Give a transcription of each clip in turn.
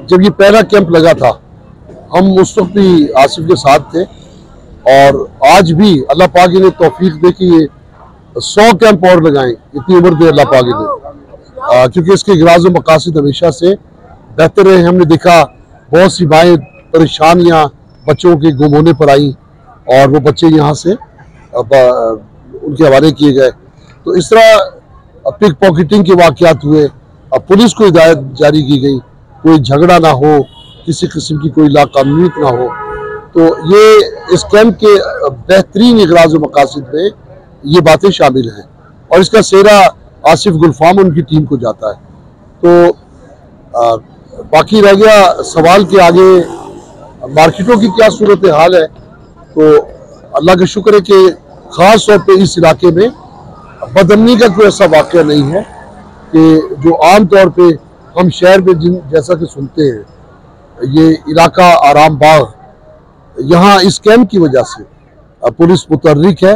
जब ये पहला कैंप लगा था हम उस वक्त भी आसिफ के साथ थे, और आज भी अल्लाह पाक ने तौफीक दे कि ये 100 कैंप और लगाएं, इतनी उम्र दे अल्लाह पाक ने, क्योंकि इसके ग़राज़ व मक़ासिद हमेशा से बेहतर रहे। हमने देखा बहुत सी माएँ परेशानियाँ बच्चों के गुम होने पर आई और वो बच्चे यहाँ से उनके हवाले किए गए। तो इस तरह पिक पॉकेटिंग के वाक़यात हुए, पुलिस को हिदायत जारी की गई कोई झगड़ा ना हो, किसी किस्म की कोई लाकानूनीत ना हो। तो ये इस कैंप के बेहतरीन इग़राज़ व मक़ासिद में ये बातें शामिल हैं, और इसका सेहरा आसिफ गुलफाम उनकी टीम को जाता है। तो बाकी रह गया सवाल के आगे मार्केटों की क्या सूरत हाल है। तो अल्लाह का शुक्र है कि ख़ास तौर पे इस इलाके में बदअमनी का कोई ऐसा वाक़या नहीं है कि जो आम तौर पे हम शहर में जैसा कि सुनते हैं। ये इलाका आराम बाग, यहाँ इस कैंप की वजह से पुलिस मुतहर्रिक है,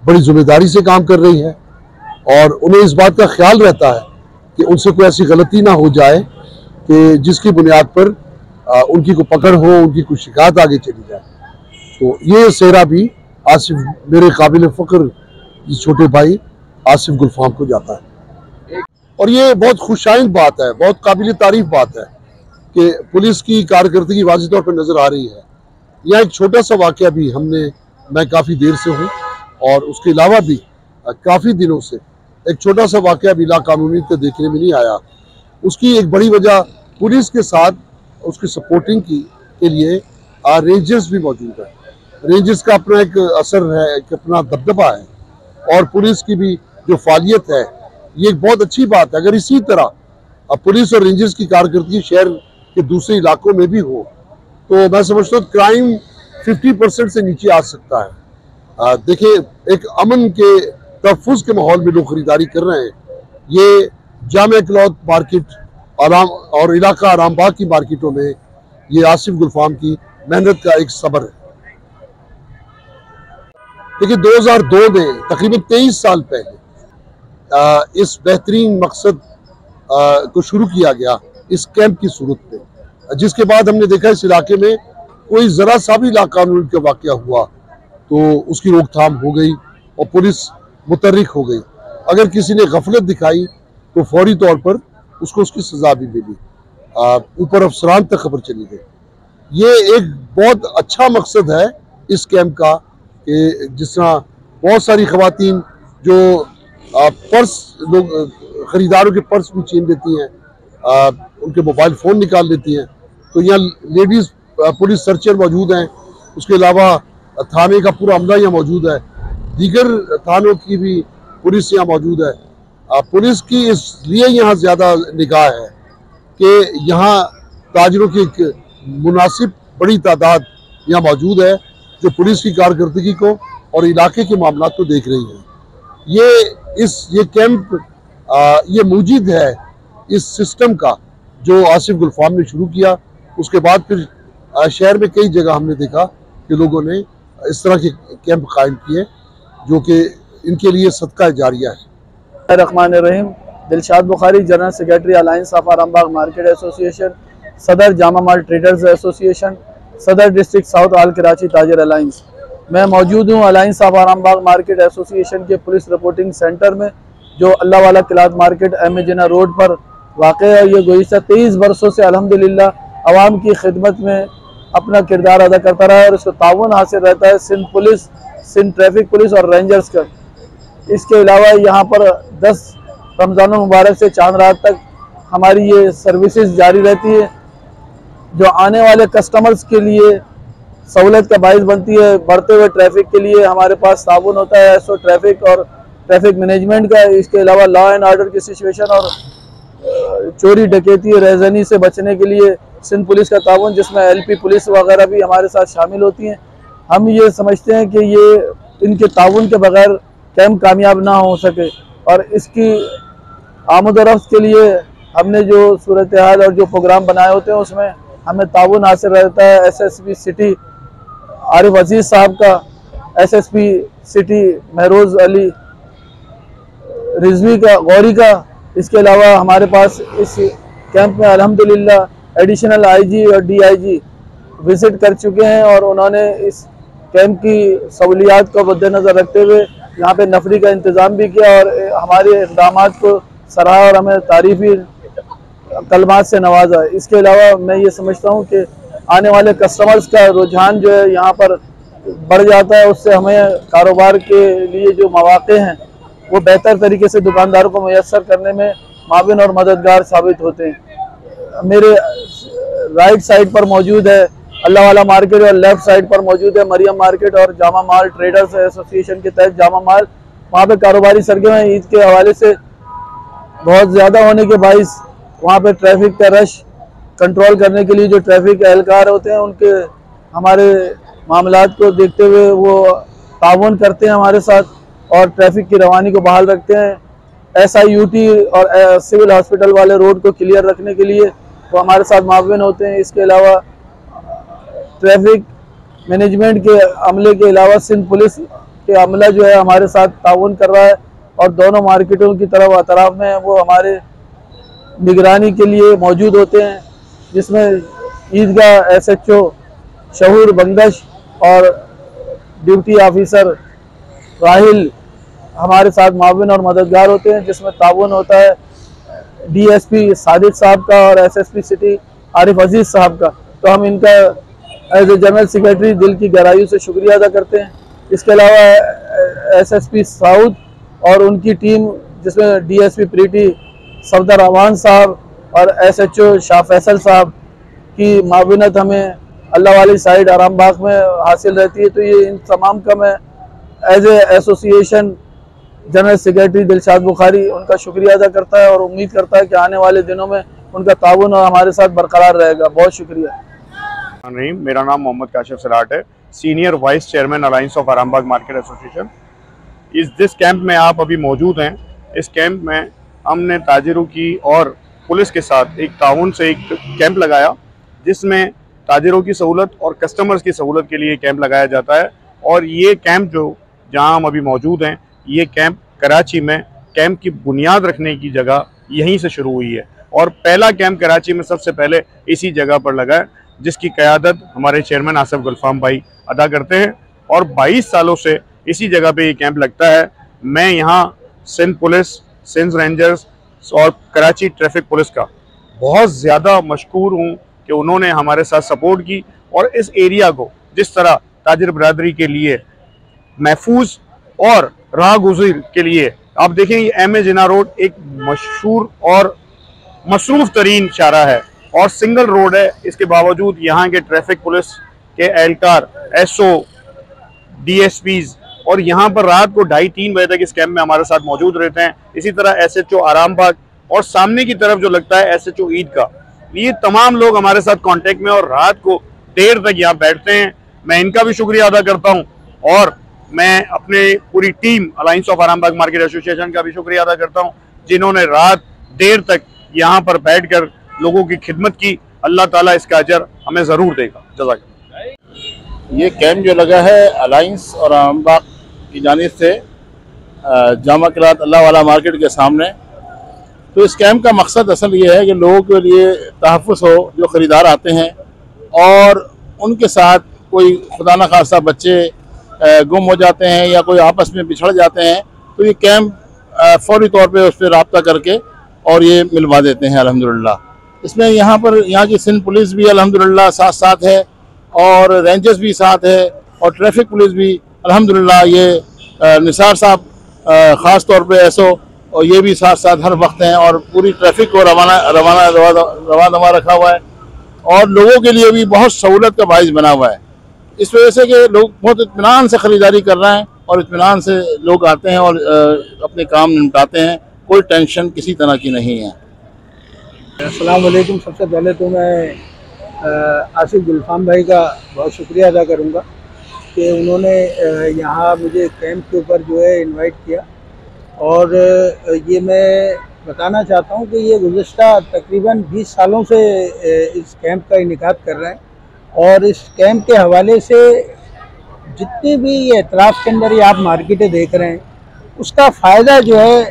बड़ी जिम्मेदारी से काम कर रही है, और उन्हें इस बात का ख्याल रहता है कि उनसे कोई ऐसी गलती ना हो जाए कि जिसकी बुनियाद पर उनकी कोई पकड़ हो, उनकी कोई शिकायत आगे चली जाए। तो ये सेहरा भी आसिफ, मेरे काबिल फ़ख्र छोटे भाई आसिफ गुलफाम को जाता है, और ये बहुत खुशाइंद बात है, बहुत काबिल तारीफ बात है कि पुलिस की कारकर्दगी वाज़ेह तौर पर नज़र आ रही है। यहाँ एक छोटा सा वाक़या भी मैं काफ़ी देर से हूँ, और उसके अलावा भी काफ़ी दिनों से एक छोटा सा वाक़या भी लाकानूनी तो देखने में नहीं आया। उसकी एक बड़ी वजह पुलिस के साथ उसकी सपोर्टिंग के लिए रेंजर्स भी मौजूद है। रेंजर्स का अपना एक असर है, एक अपना दबदबा है, और पुलिस की भी जो फालियत है ये एक बहुत अच्छी बात है। अगर इसी तरह पुलिस और रेंजर्स की कारकर्दगी शहर के दूसरे इलाकों में भी हो तो मैं समझता हूँ क्राइम 50% से नीचे आ सकता है। देखिए, एक अमन के तहफ़्फ़ुज़ के माहौल में लोग खरीदारी कर रहे हैं। ये जामिया क्लॉथ मार्केट और इलाका आरामबाग की मार्केटों में ये आसिफ गुलफाम की मेहनत का एक सबर है। देखिए, 2002 में तकरीबन 23 साल पहले इस बेहतरीन मकसद को शुरू किया गया इस कैंप की सूरत में, जिसके बाद हमने देखा इस इलाके में कोई ज़रा सा भी लाकानूनी का वाक़या हुआ तो उसकी रोकथाम हो गई और पुलिस मुतहर्रिक हो गई। अगर किसी ने गफलत दिखाई तो फौरी तौर पर उसको उसकी सज़ा भी मिली, ऊपर अफसरान तक खबर चली गई। ये एक बहुत अच्छा मकसद है इस कैंप का कि जिस तरह बहुत सारी ख़वातीन जो पर्स, लोग ख़रीदारों के पर्स भी छीन लेती हैं, उनके मोबाइल फ़ोन निकाल लेती हैं, तो यहाँ लेडीज़ पुलिस सर्चर मौजूद हैं। उसके अलावा थाने का पूरा अमला यहाँ मौजूद है, दीगर थानों की भी पुलिस यहाँ मौजूद है। पुलिस की इसलिए यहाँ ज़्यादा निगाह है कि यहाँ ताजरों की एक मुनासिब बड़ी तादाद यहाँ मौजूद है जो पुलिस की कारकर्दगी को और इलाके के मामलों को देख रही है। ये कैंप ये मूजिद है इस सिस्टम का जो आसिफ गुलफाम ने शुरू किया। उसके बाद फिर शहर में कई जगह हमने देखा कि लोगों ने इस तरह के कैंप कायम किए जो कि इनके लिए सदका जारिया है। रहमानिर्रहीम। Dilshad Bukhari, general secretary alliance of Arambagh market association, सदर जामा माल ट्रेडर्स एसोसिएशन, सदर डिस्ट्रिक्ट साउथ आल कराची ताजर अलायंस। मैं मौजूद हूँ alliance of Arambagh market association के पुलिस रिपोर्टिंग सेंटर में, जो अल्लाह वाला cloth market M A Jinnah road पर वाक़ है। ये गुज़िश्ता 23 वर्षों से अल्हम्दुलिल्लाह आवाम की खिदमत में अपना किरदार अदा करता रहा है, और इसको ताउन हासिल रहता है Sindh police, Sindh traffic police और रेंजर्स का। इसके अलावा यहाँ पर 10 रमज़ान मुबारक से चांद रात तक हमारी ये सर्विसेज जारी रहती है, जो आने वाले कस्टमर्स के लिए सहूलत का बाइस बनती है। बढ़ते हुए ट्रैफिक के लिए हमारे पास ताउन होता है एसओ ट्रैफिक और ट्रैफिक मैनेजमेंट का। इसके अलावा लॉ एंड ऑर्डर की सिचुएशन और चोरी डकैती रेजनी से बचने के लिए सिंध पुलिस का ताउन, जिसमें एलपी पुलिस वगैरह भी हमारे साथ शामिल होती हैं। हम ये समझते हैं कि ये इनके ताउन के बगैर कैंप कामयाब ना हो सके, और इसकी आमद-ओ-रफ्त के लिए हमने जो सूरत हाल और जो प्रोग्राम बनाए होते हैं उसमें हमें ताउन हासिल रहता है एसएसपी सिटी आरिफ अजीज़ साहब का, एसएसपी सिटी महरोज़ अली रिजवी का, गौरी का। इसके अलावा हमारे पास इस कैंप में अल्हम्दुलिल्लाह एडिशनल आईजी और डीआईजी विजिट कर चुके हैं और उन्होंने इस कैंप की सहूलियात को मद्देनज़र रखते हुए यहाँ पे नफरी का इंतज़ाम भी किया और हमारे इक़दाम को सराहा और हमें तारीफ़ी कलमात से नवाजा। इसके अलावा मैं ये समझता हूँ कि आने वाले कस्टमर्स का रुझान जो है यहाँ पर बढ़ जाता है, उससे हमें कारोबार के लिए जो मौक़े हैं वो बेहतर तरीके से दुकानदारों को मुयस्सर करने में माविन और मददगार साबित होते हैं। मेरे राइट साइड पर मौजूद है अल्लाह वाला मार्केट और लेफ्ट साइड पर मौजूद है मरियम मार्केट और जामा माल ट्रेडर्स एसोसिएशन के तहत जामा माल। वहाँ पे कारोबारी सरगर्मी ईद के हवाले से बहुत ज़्यादा होने के बाइस वहाँ पे ट्रैफिक का रश कंट्रोल करने के लिए जो ट्रैफिक एहलकार होते हैं उनके हमारे मामलात को देखते हुए वो ताउन करते हैं हमारे साथ और ट्रैफिक की रवानी को बहाल रखते हैं। SIUT और सिविल हॉस्पिटल वाले रोड को क्लियर रखने के लिए वो हमारे साथ माविन होते हैं। इसके अलावा ट्रैफिक मैनेजमेंट के अमले के अलावा सिंध पुलिस के अमला जो है हमारे साथ ताउन कर रहा है और दोनों मार्केटों की तरफ अतराफ में वो हमारे निगरानी के लिए मौजूद होते हैं, जिसमें ईदगाह SHO शहूर बंगश और ड्यूटी ऑफिसर राहिल हमारे साथ माविन और मददगार होते हैं, जिसमें ताउन होता है DSP सादिक साहब का और SSP सिटी आरिफ अजीज़ साहब का। तो हम इनका एज ए जनरल सेक्रेटरी दिल की गहराइयों से शुक्रिया अदा करते हैं। इसके अलावा SSP साउथ और उनकी टीम जिसमें DSP प्रीटी सफदर अवान साहब और SHO शाह फैसल साहब की माविनत हमें अल्लाह वाली साइड आराम बाग में हासिल रहती है। तो ये इन तमाम का मैं as a association general secretary Dilshad Bukhari उनका शुक्रिया अदा करता है और उम्मीद करता है कि आने वाले दिनों में उनका ताउन और हमारे साथ बरकरार रहेगा। बहुत शुक्रिया। मेरा नाम मोहम्मद काशिफ सराट है, senior vice chairman alliance of Arambagh market association. जिस कैंप में आप अभी मौजूद हैं, इस कैंप में हमने ताजिरों की और पुलिस के साथ एक ताउन से एक कैंप लगाया, जिसमें ताजिरों की सहूलत और कस्टमर्स की सहूलत के लिए कैंप लगाया जाता है। और ये कैंप जो जहां हम अभी मौजूद हैं, ये कैंप कराची में कैंप की बुनियाद रखने की जगह यहीं से शुरू हुई है और पहला कैंप कराची में सबसे पहले इसी जगह पर लगा है, जिसकी क़यादत हमारे चेयरमैन आसिफ गुलफाम भाई अदा करते हैं और 22 सालों से इसी जगह पे ये कैंप लगता है। मैं यहाँ सिंध पुलिस, सिंध रेंजर्स और कराची ट्रैफिक पुलिस का बहुत ज़्यादा मशकूर हूँ कि उन्होंने हमारे साथ सपोर्ट की और इस एरिया को जिस तरह ताजिर बरादरी के लिए महफूज और राह गुज़र के लिए आप देखें, ये M.A. जिन्ना रोड एक मशहूर और मसरूफ़ तरीन शारा है और सिंगल रोड है। इसके बावजूद यहाँ के ट्रैफिक पुलिस के एहलकार SO DSPs और यहाँ पर रात को 2:30-3 बजे तक इस कैंप में हमारे साथ मौजूद रहते हैं। इसी तरह SHO आरामबाग और सामने की तरफ जो लगता है SHO ईद का, ये तमाम लोग हमारे साथ कांटेक्ट में और रात को देर तक यहाँ बैठते हैं। मैं इनका भी शुक्रिया अदा करता हूँ और मैं अपने पूरी team alliance of Arambagh market association का भी शुक्रिया अदा करता हूँ, जिन्होंने रात देर तक यहाँ पर बैठकर लोगों की खिदमत की। अल्लाह ताला इसका अजर हमें ज़रूर देगा। जज़ाकल्लाह। ये कैंप जो लगा है अलायंस और आरामबाग की जानिब से जामा किरात अल्लाह वाला मार्केट के सामने, तो इस कैंप का मकसद असल ये है कि लोगों के लिए तहफ़्फ़ुज़ हो, जो ख़रीदार आते हैं और उनके साथ कोई खुदा न खास्ता बच्चे गुम हो जाते हैं या कोई आपस में बिछड़ जाते हैं, तो ये कैंप फौरी तौर पे उस पर रब्ता करके और ये मिलवा देते हैं अल्हम्दुलिल्लाह। इसमें यहाँ की सिंध पुलिस भी अल्हम्दुलिल्लाह साथ साथ है और रेंजर्स भी साथ है और ट्रैफिक पुलिस भी अल्हम्दुलिल्लाह। ये निसार साहब ख़ास तौर पे SO और ये भी साथ साथ हर वक्त हैं और पूरी ट्रैफिक को रवा दवा रखा हुआ है और लोगों के लिए भी बहुत सहूलत का बाइस बना हुआ है। इस वजह से कि लोग बहुत इत्मीनान से ख़रीदारी कर रहे हैं और इत्मीनान से लोग आते हैं और अपने काम निपटाते हैं, कोई टेंशन किसी तरह की नहीं है। अस्सलाम वालेकुम। सबसे पहले तो मैं आसिफ गुलफाम भाई का बहुत शुक्रिया अदा करूँगा कि उन्होंने यहाँ मुझे कैंप के ऊपर जो है इनवाइट किया और ये मैं बताना चाहता हूँ कि ये गुज़श्ता तकरीबन 20 सालों से इस कैंप का इनेकाद कर रहे हैं और इस कैंप के हवाले से जितनी भी ये एतराफ़ के अंदर ये आप मार्केटें देख रहे हैं, उसका फ़ायदा जो है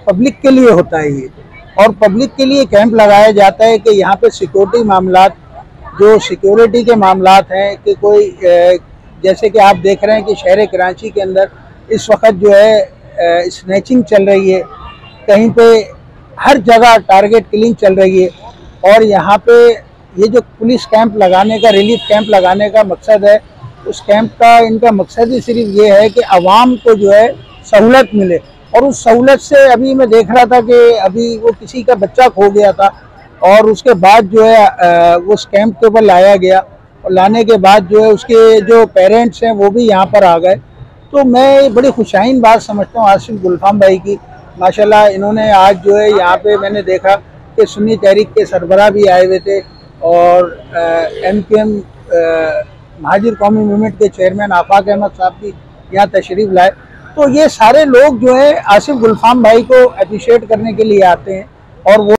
पब्लिक के लिए होता है। ये और पब्लिक के लिए कैंप लगाया जाता है कि यहाँ पे सिक्योरिटी मामलात, जो सिक्योरिटी के मामलात हैं कि कोई जैसे कि आप देख रहे हैं कि शहर कराची के अंदर इस वक्त जो है स्नैचिंग चल रही है, कहीं पे हर जगह टारगेट किलिंग चल रही है। और यहाँ पे ये जो पुलिस कैंप लगाने का, रिलीफ कैंप लगाने का मकसद है, उस कैंप का इनका मकसद ही सिर्फ ये है कि आवाम को जो है सहूलत मिले। और उस सहूलत से अभी मैं देख रहा था कि अभी वो किसी का बच्चा खो गया था और उसके बाद जो है उस कैंप के ऊपर लाया गया और लाने के बाद जो है उसके जो पेरेंट्स हैं वो भी यहाँ पर आ गए। तो मैं बड़ी खुशाइन बात समझता हूँ आसिफ गुलफाम भाई की, माशाल्लाह इन्होंने आज जो है यहाँ पे मैंने देखा कि सुन्नी तहरीक के सरबराह भी आए हुए थे और MQM महाजिर कौमी मूवमेंट के चेयरमैन आफाक अहमद साहब भी यहाँ तशरीफ़ लाए। तो ये सारे लोग जो है आसिफ गुलफाम भाई को अप्रिशिएट करने के लिए आते हैं और वो